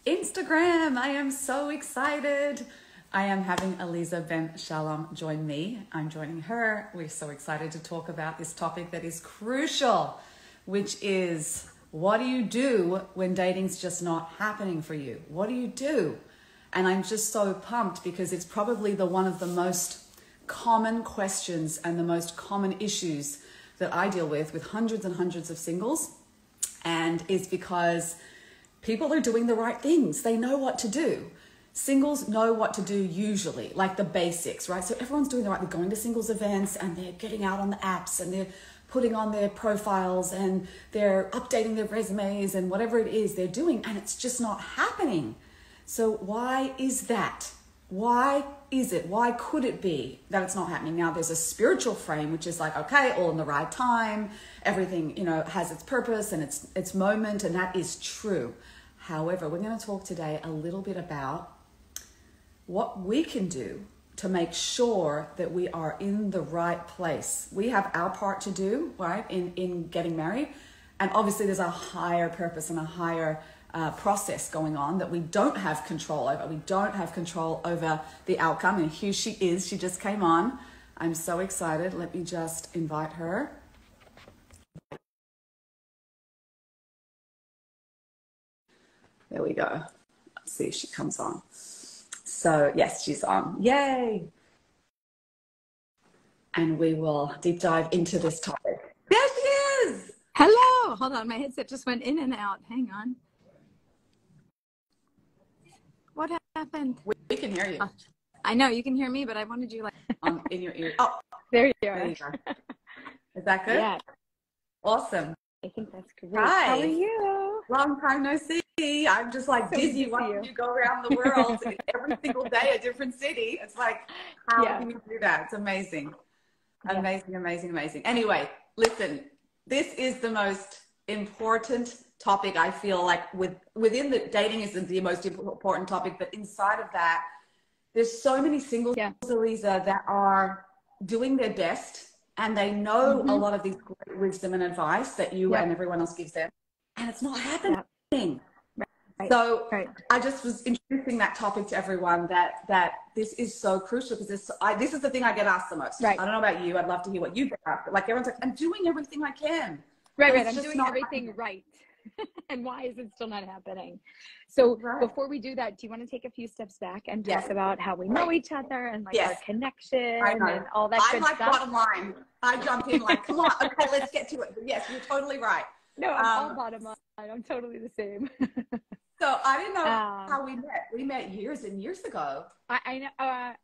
Instagram. I am so excited. I am having Aleeza Ben Shalom join me. I'm joining her. We're so excited to talk about this topic that is crucial, which is, what do you do when dating's just not happening for you? What do you do? And I'm just so pumped because it's probably one of the most common questions and the most common issues that I deal with hundreds and hundreds of singles. And it's because people are doing the right things. They know what to do. Singles know what to do usually, like the basics, right? So everyone's doing the right. They're going to singles events and they're getting out on the apps and they're putting on their profiles and they're updating their resumes and whatever it is they're doing, and it's just not happening. So why is that? Why is it? Why could it be that it's not happening? Now there's a spiritual frame, which is like, okay, all in the right time, everything, has its purpose and its moment, and that is true. However, we're going to talk today a little bit about what we can do to make sure that we are in the right place. We have our part to do, right, in getting married. And obviously there's a higher purpose and a higher process going on that we don't have control over. We don't have control over the outcome. And here she is. She just came on. I'm so excited. Let me just invite her. There we go. Let's see if she comes on. So yes, she's on. Yay. And we will deep dive into this topic. There she is. Hello. Hold on. My headset just went in and out. Hang on. What happened? We can hear you. I know you can hear me, but I wanted you like in your ear. Oh, there you are. There you go. Is that good? Yeah. Awesome. I think that's great. Hi. How are you? Long time no see. I'm just like So dizzy watching you go around the world every single day, a different city. It's like, how can you do that? It's amazing. Amazing, amazing, amazing. Anyway, listen, this is the most important topic. I feel like within the dating is the most important topic, but inside of that, there's so many singles, Aleeza, that are doing their best and they know a lot of these great wisdom and advice that you and everyone else gives them, and it's not happening. Right. So I just was introducing that topic to everyone that this is so crucial because this is the thing I get asked the most. Right. I don't know about you. I'd love to hear what you get asked. But like everyone's like, I'm doing everything I can. Right. I'm doing everything right. And why is it still not happening? So before we do that, do you want to take a few steps back and talk about how we know each other and like our connection and all that good stuff? Bottom line. I jump in like, come on, okay, let's get to it. But yes, you're totally right. No, I'm all bottom line. I'm totally the same. So I didn't know how we met. We met years and years ago. I know.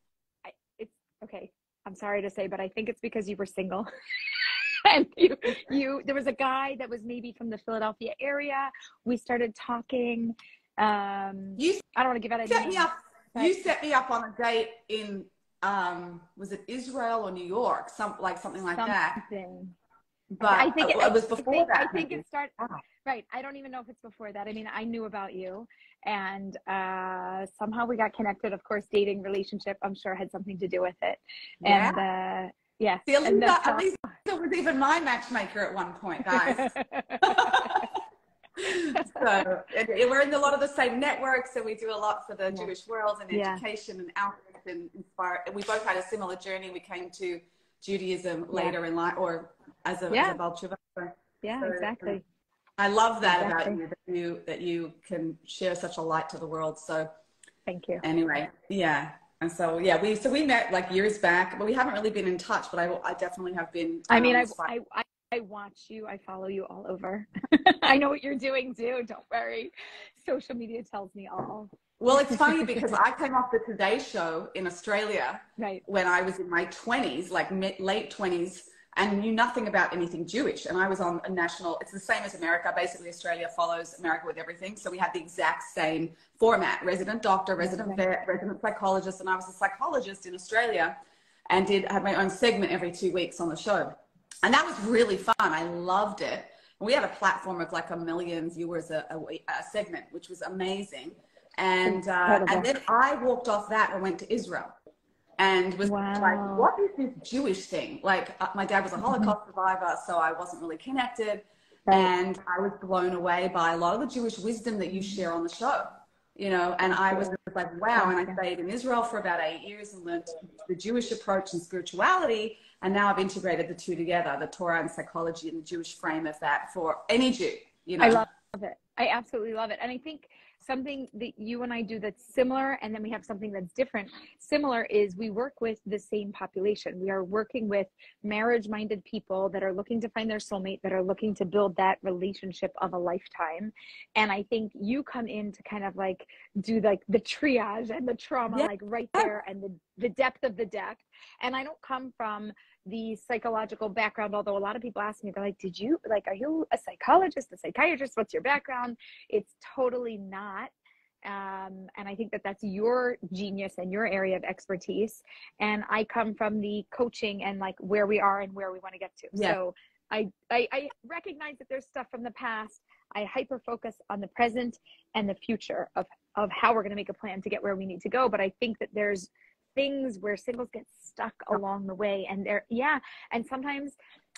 It's okay. I'm sorry to say, but I think it's because you were single. And there was a guy that was maybe from the Philadelphia area. We started talking. I don't want to give out a name. You set me up on a date in, was it Israel or New York? Something like that. But I think it was before that. I think it started. Right. I don't even know if it's before that. I mean, I knew about you and somehow we got connected. Of course, dating, relationship, I'm sure had something to do with it. And See, Aleeza was even my matchmaker at one point, guys. So we're in a lot of the same networks, and we do a lot for the Jewish world and education and outreach and inspire. And we both had a similar journey. We came to Judaism later in life, or as a Baal Tshuva. Exactly. I love that about you, that you can share such a light to the world. So thank you. Anyway, and so we met like years back, but we haven't really been in touch. But I definitely have been. I mean, I watch you. I follow you all over. I know what you're doing too. Don't worry. Social media tells me all. Well, it's funny because I came off the Today Show in Australia when I was in my 20s, like late 20s, and knew nothing about anything Jewish. And I was on a national, it's the same as America. Basically, Australia follows America with everything. So we had the exact same format: resident doctor, resident vet, resident psychologist. And I was a psychologist in Australia and had my own segment every 2 weeks on the show. And that was really fun. I loved it. And we had a platform of like 1 million viewers a segment, which was amazing. And then I walked off that and went to Israel. And was like, what is this Jewish thing? Like, my dad was a Holocaust survivor, so I wasn't really connected. And I was blown away by a lot of the Jewish wisdom that you share on the show. and I was like, wow. And I stayed in Israel for about 8 years and learned the Jewish approach and spirituality. And now I've integrated the two together, the Torah and psychology and the Jewish frame of that for any Jew, I love it. I absolutely love it. And I think something that you and I do that's similar, and then we have something that's different. Similar is we work with the same population. We are working with marriage-minded people that are looking to find their soulmate, that are looking to build that relationship of a lifetime. And I think you come in to kind of like do like the triage and the trauma, like right there, and the depth of the depth. And I don't come from the psychological background, although a lot of people ask me, they're like, are you a psychologist, a psychiatrist? What's your background? It's totally not. And I think that that's your genius and your area of expertise. And I come from the coaching and like where we are and where we want to get to. Yeah. So I recognize that there's stuff from the past. I hyper focus on the present and the future of how we're going to make a plan to get where we need to go. But I think that there's things where singles get stuck along the way, and and sometimes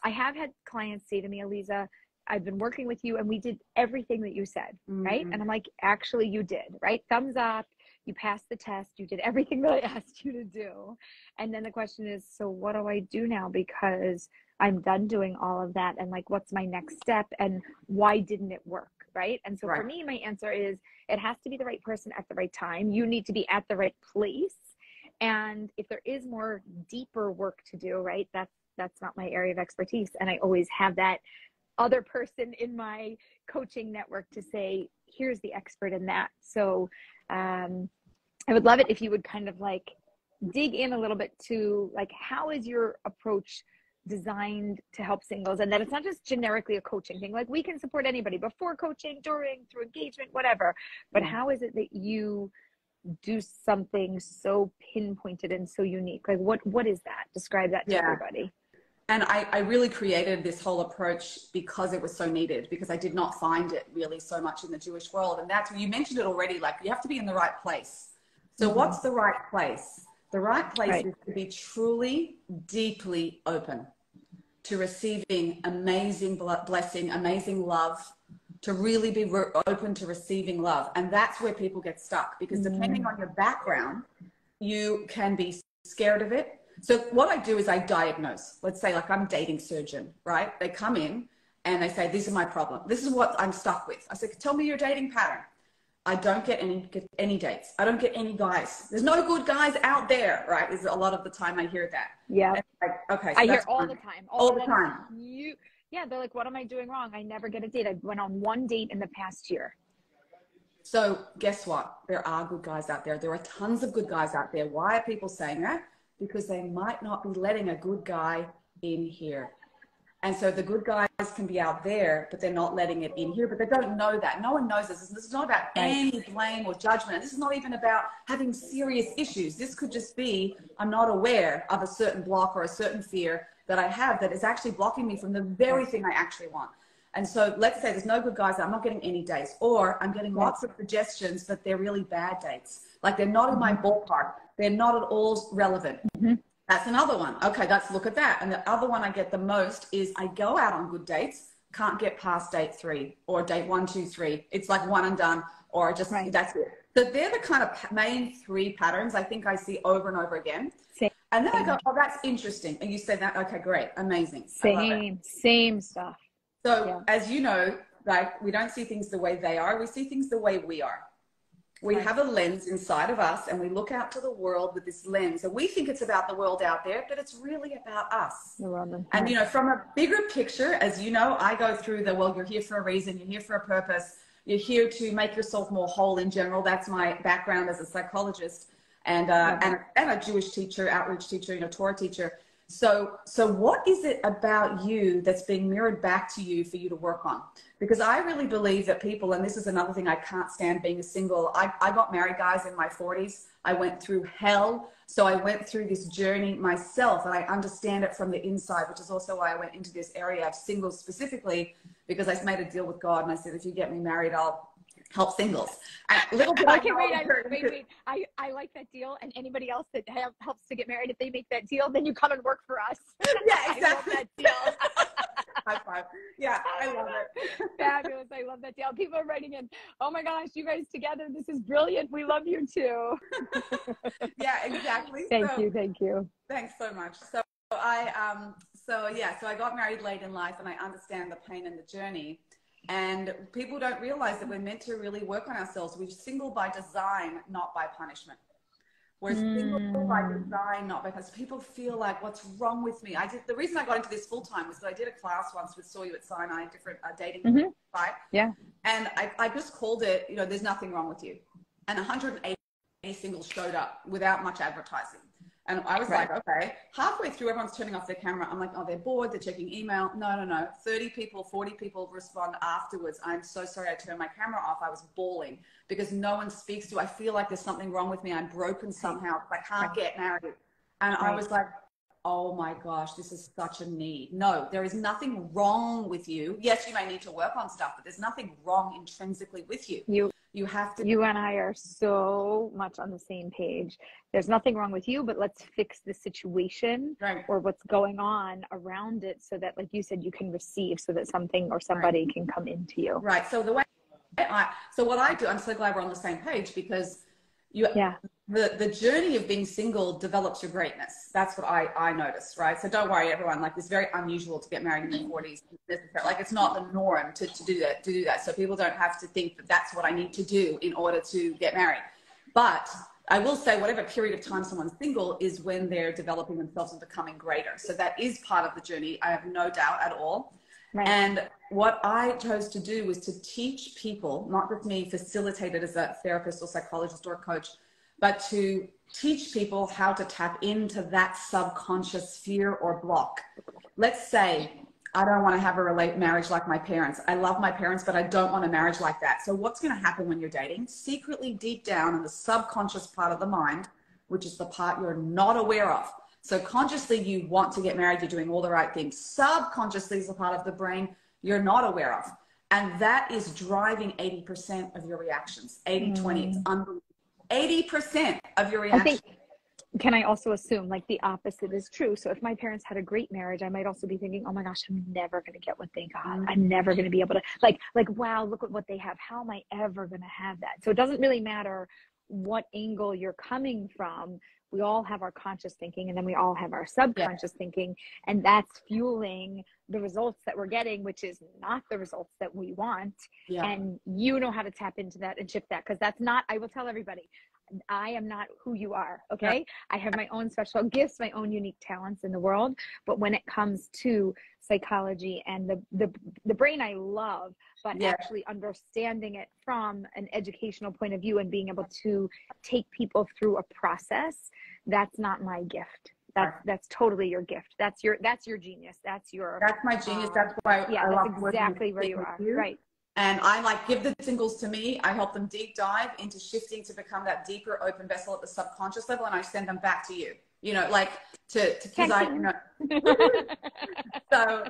I have had clients say to me, Aleeza, I've been working with you and we did everything that you said, right? And I'm like, actually you did, right? Thumbs up, you passed the test, you did everything that I asked you to do. And then the question is, so what do I do now? Because I'm done doing all of that, and like, what's my next step, and why didn't it work, right? And so for me, my answer is, it has to be the right person at the right time. You need to be at the right place. And if there is more deeper work to do, right, that's not my area of expertise. And I always have that other person in my coaching network to say, here's the expert in that. So I would love it if you would kind of like dig in a little bit to like, how is your approach designed to help singles? And that it's not just generically a coaching thing. Like, we can support anybody before coaching, during, through engagement, whatever. But how is it that you do something so pinpointed and so unique? Like, what is that? Describe that to everybody. And I really created this whole approach because it was so needed, because I did not find it really so much in the Jewish world. And that's, you mentioned it already, like, you have to be in the right place. So what's the right place? The right place is to be truly, deeply open to receiving amazing blessing, amazing love, to really be open to receiving love. And that's where people get stuck, because depending on your background, you can be scared of it. So what I do is I diagnose. Let's say, like, I'm a dating surgeon, right? They come in and they say, this is my problem. This is what I'm stuck with. I say, tell me your dating pattern. I don't get any dates. I don't get any guys. There's no good guys out there, right? Is a lot of the time I hear that. Yeah. Like, okay. So I hear all the time. All the time. Yeah, they're like, what am I doing wrong? I never get a date. I went on one date in the past year. So guess what? There are good guys out there. There are tons of good guys out there. Why are people saying that? Because they might not be letting a good guy in here. And so the good guys can be out there, but they're not letting it in here, but they don't know that. No one knows this. This is not about any blame or judgment. This is not even about having serious issues. This could just be, I'm not aware of a certain block or a certain fear that I have that is actually blocking me from the very thing I actually want. And so let's say there's no good guys, I'm not getting any dates, or I'm getting lots of suggestions, but they're really bad dates. Like, they're not in my ballpark. They're not at all relevant. That's another one. Okay, let's look at that. And the other one I get the most is, I go out on good dates, can't get past date 3 or date 1, 2, 3. It's like one and done, or just that's it. So they're the kind of main 3 patterns I think I see over and over again. And then I go, oh, that's interesting. And you say that, okay, great, amazing. Same stuff. So as you know, like, we don't see things the way they are. We see things the way we are. We have a lens inside of us, and we look out to the world with this lens. And we think it's about the world out there, but it's really about us. And, you know, from a bigger picture, as you know, I go through the, well, you're here for a reason. You're here for a purpose. You're here to make yourself more whole in general. That's my background as a psychologist and a Jewish teacher, outreach teacher, you know, Torah teacher. So what is it about you that's being mirrored back to you for you to work on? Because I really believe that people, and this is another thing I can't stand being a single. I got married, guys, in my 40s. I went through hell. So I went through this journey myself, and I understand it from the inside, which is also why I went into this area of singles specifically, because I made a deal with God, and I said, if you get me married, I'll help singles. And little did Okay, I wait, know. I like that deal. And anybody else that helps to get married, if they make that deal, then you come and work for us. Yeah, exactly. I love that deal. High five. Yeah, I love it. Fabulous. I love that deal. People are writing in, oh my gosh, you guys together. This is brilliant. We love you too. Yeah, exactly. Thank you. Thank you. Thanks so much. So I got married late in life, and I understand the pain and the journey. And people don't realize that we're meant to really work on ourselves. We're single by design, not by punishment. We're single by design, not because people feel like, what's wrong with me? The reason I got into this full time was that I did a class once with Saw You at Sinai, different dating site. Yeah. And I just called it, there's nothing wrong with you. And 180 singles showed up without much advertising. And I was like, okay, halfway through, everyone's turning off their camera. I'm like, oh, they're bored. They're checking email. No. 30 people, 40 people respond afterwards. I'm so sorry. I turned my camera off. I was bawling because no one speaks to. I feel like there's something wrong with me. I'm broken somehow. I can't get married. And I was like, oh my gosh, this is such a need. No, there is nothing wrong with you. Yes, you may need to work on stuff, but there's nothing wrong intrinsically with you. You have to. You and I are so much on the same page. There's nothing wrong with you, but let's fix the situation or what's going on around it so that, like you said, you can receive so that something or somebody can come into you. Right. So what I do, I'm so glad we're on the same page because the journey of being single develops your greatness. That's what I noticed, right? So don't worry, everyone. Like, it's very unusual to get married in your 40s. Like, it's not the norm to do that. So people don't have to think that that's what I need to do in order to get married. But I will say, whatever period of time someone's single is when they're developing themselves and becoming greater. So that is part of the journey. I have no doubt at all. Right. And what I chose to do was to teach people, not just me, facilitate it as a therapist or psychologist or coach, but to teach people how to tap into that subconscious fear or block. Let's say, I don't want to have a marriage like my parents. I love my parents, but I don't want a marriage like that. So what's going to happen when you're dating? Secretly, deep down in the subconscious part of the mind, which is the part you're not aware of. So consciously, you want to get married. You're doing all the right things. Subconsciously is a part of the brain you're not aware of. And that is driving 80% of your reactions. 80-20, it's unbelievable. 80% of your reactions. Can I also assume like the opposite is true? So if my parents had a great marriage, I might also be thinking, oh my gosh, I'm never going to get what they got. I'm never going to be able to like, wow, look at what they have. How am I ever going to have that? So it doesn't really matter what angle you're coming from. We all have our conscious thinking and then we all have our subconscious thinking, and that's fueling the results that we're getting, which is not the results that we want. And you know how to tap into that and shift that, because that's not, I will tell everybody, I am not who you are. Okay. I have my own special gifts, my own unique talents in the world. But when it comes to psychology and the brain, I love, but actually understanding it from an educational point of view and being able to take people through a process, that's not my gift. That's totally your gift. That's your genius. That's my genius. That's why I love exactly where you are. Right. And I give the singles to me. I help them deep dive into shifting to become that deeper open vessel at the subconscious level. And I send them back to you, because so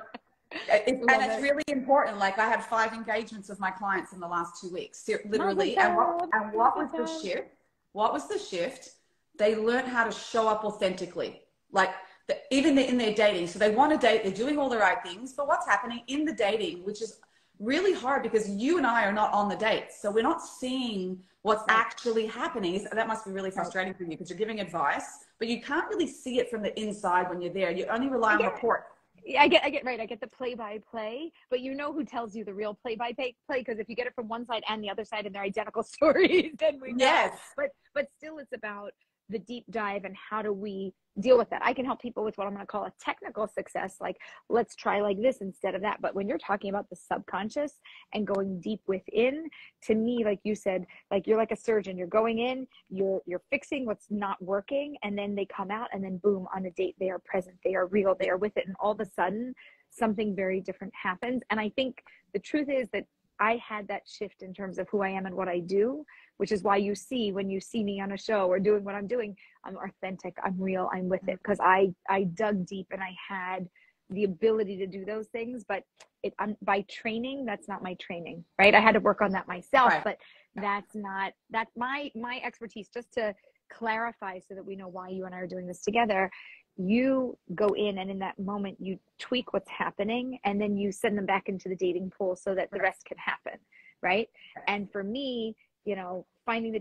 it's really important. Like, I had 5 engagements with my clients in the last 2 weeks, literally. And what was the shift? What was the shift? They learned how to show up authentically. Like, even in their dating. So they want to date, they're doing all the right things, but what's happening in the dating, which is really hard because you and I are not on the dates. So we're not seeing what's actually happening. That must be really frustrating for you because you're giving advice, but you can't really see it from the inside when you're there. You only rely on report. I get the play-by-play, but you know who tells you the real play-by-play, because if you get it from one side and the other side and they're identical stories, then we know. But still, it's about the deep dive and how do we deal with that. I can help people with what I'm going to call a technical success, like let's try like this instead of that. But when you're talking about the subconscious and going deep within, to me, like you said, like you're like a surgeon, you're going in, you're fixing what's not working, and then they come out and then boom, on a date, they are present, they are real, they are with it. And all of a sudden something very different happens. And I think the truth is that I had that shift in terms of who I am and what I do, which is why when you see me on a show or doing what I'm doing, I'm authentic, I'm real, I'm with it, because I dug deep and I had the ability to do those things, but by training, that's not my training, right? I had to work on that myself, Right. but that's my expertise. Just to clarify so that we know why you and I are doing this together, you go in and in that moment you tweak what's happening and then you send them back into the dating pool so that the rest can happen, right? And for me, finding the